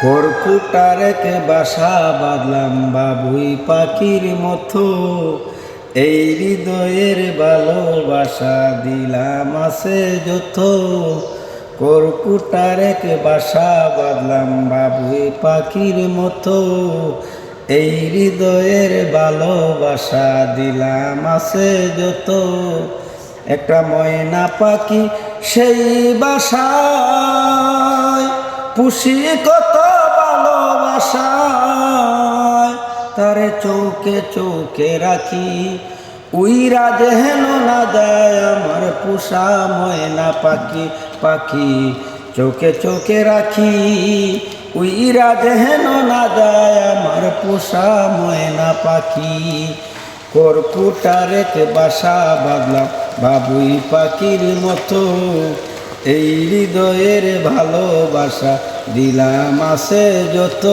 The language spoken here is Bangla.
খড়কুটার এক বাসা বাঁধলাম বাবুই পাখির মতো, এই হৃদয়ের ভালোবাসা দিলাম আছে যত। খড়কুটার এক বাসা বাঁধলাম বাবুই পাখির মতো, এই হৃদয়ের ভালোবাসা দিলাম আছে যত। একটা ময়না পাখি সেই বাসায় পুষি কত ভালোবাসায়, তারে চৌকে চৌকে রাখি উইরা যেন না যায় আমার পুষা ময়না পাখি। পাখি চৌকে চৌকে রাখি উইরা যেন না যায় আমার পুষা ময়না পাখি। খড়কুটার এক বাসা বাঁধলাম বাবুই পাখির মতো, এই হৃদয়ের ভালোবাসা দিলাম আছে যত।